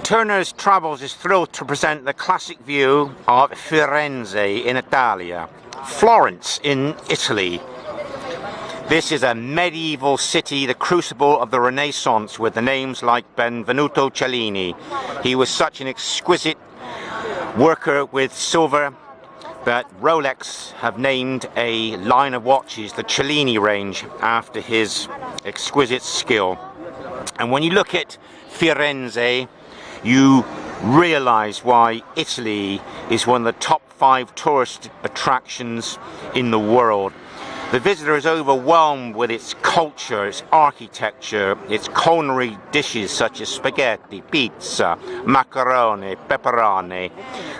Turner's Travels is thrilled to present the classic view of Firenze in Italia, Florence in Italy. This is a medieval city, the crucible of the Renaissance, with the names like Benvenuto Cellini. He was such an exquisite worker with silver that Rolex have named a line of watches, the Cellini range, after his exquisite skill. And when you look at Firenze, you realize why Italy is one of the top 5 tourist attractions in the world. The visitor is overwhelmed with its culture, its architecture, its culinary dishes such as spaghetti, pizza, macaroni, pepperoni.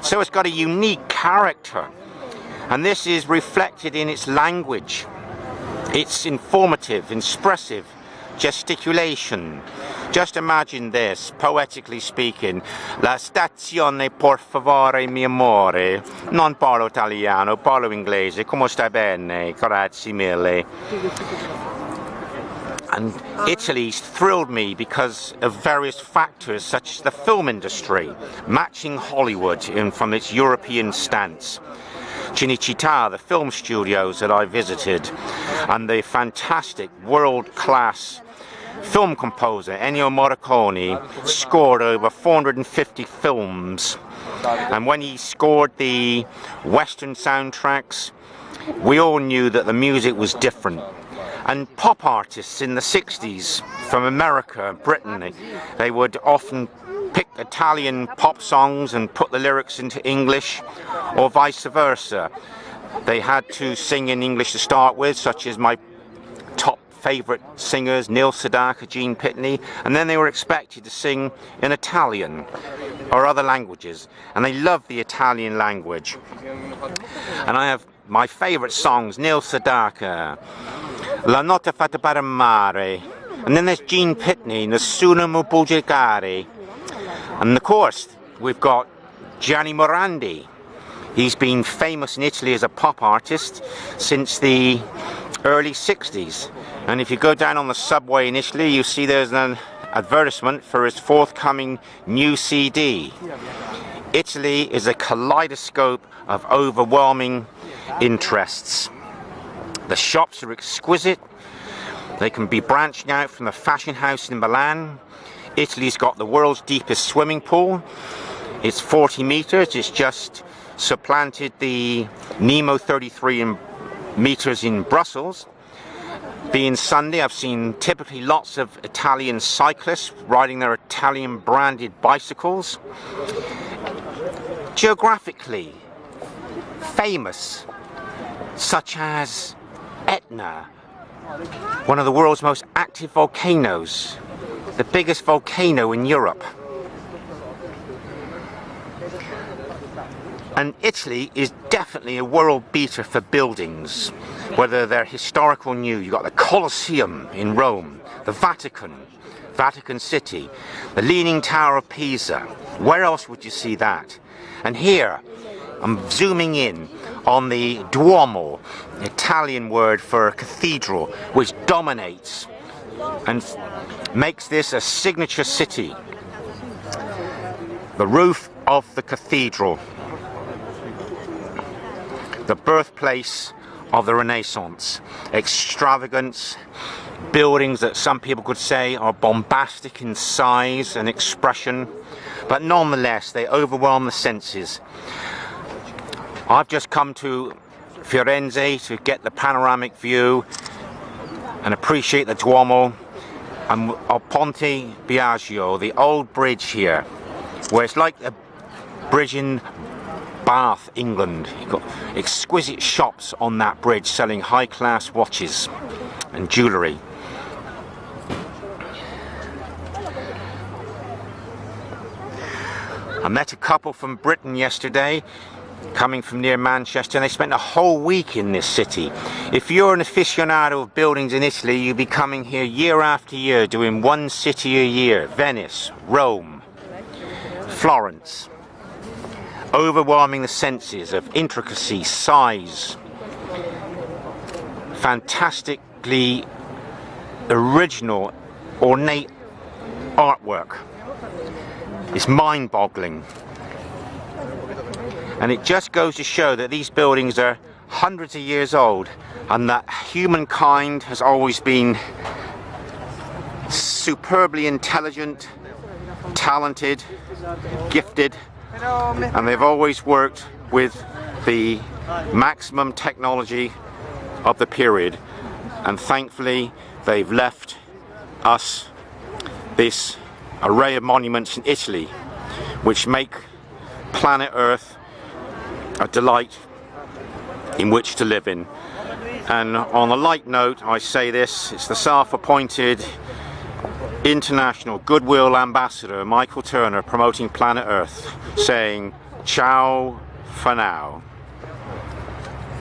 So it's got a unique character, and this is reflected in its language. It's informative, expressive, gesticulation. Just imagine this, poetically speaking. La stazione, por favore, mi amore. Non parlo italiano, parlo inglese. Come stai bene? Grazie mille. And Italy's thrilled me because of various factors such as the film industry, matching Hollywood from its European stance. Cinecittà, the film studios that I visited, and the fantastic world-class film composer Ennio Morricone scored over 450 films, and when he scored the Western soundtracks, we all knew that the music was different. And pop artists in the 60s from America, Britain, they would often pick Italian pop songs and put the lyrics into English, or vice versa. They had to sing in English to start with, such as my top favourite singers, Neil Sedaka, Gene Pitney, and then they were expected to sing in Italian or other languages, and they loved the Italian language. And I have my favourite songs, Neil Sedaka, La notte fatta per mare, and then there's Gene Pitney, Nessuno mi può giudicare. And of course, we've got Gianni Morandi. He's been famous in Italy as a pop artist since the early 60s. And if you go down on the subway in Italy, you see there's an advertisement for his forthcoming new CD. Italy is a kaleidoscope of overwhelming interests. The shops are exquisite. They can be branching out from the fashion house in Milan. Italy's got the world's deepest swimming pool. It's 40 meters. It's just supplanted the Nemo 33 meters in Brussels. Being Sunday, I've seen typically lots of Italian cyclists riding their Italian branded bicycles. Geographically famous, such as Etna, one of the world's most active volcanoes, the biggest volcano in Europe. And Italy is definitely a world beater for buildings, whether they're historical or new. You've got the Colosseum in Rome, the Vatican City, the Leaning Tower of Pisa. Where else would you see that? And here, I'm zooming in on the Duomo, Italian word for cathedral, which dominates and makes this a signature city. The roof of the cathedral, the birthplace of the Renaissance. Extravagance, buildings that some people could say are bombastic in size and expression, but nonetheless they overwhelm the senses. I've just come to Firenze to get the panoramic view and appreciate the Duomo and Ponte Biagio, the old bridge here, where it's like a bridge in Bath, England. You've got exquisite shops on that bridge selling high-class watches and jewellery. I met a couple from Britain yesterday, coming from near Manchester, and they spent a whole week in this city. If you're an aficionado of buildings in Italy, you'll be coming here year after year, doing one city a year. Venice, Rome, Florence. Overwhelming the senses of intricacy, size, fantastically original, ornate artwork. It's mind-boggling. And it just goes to show that these buildings are hundreds of years old, and that humankind has always been superbly intelligent, talented, gifted, and they've always worked with the maximum technology of the period, and thankfully they've left us this array of monuments in Italy which make planet Earth a delight in which to live in. And on a light note, I say this, it's the self-appointed International Goodwill Ambassador Michael Turner promoting planet Earth, saying ciao for now.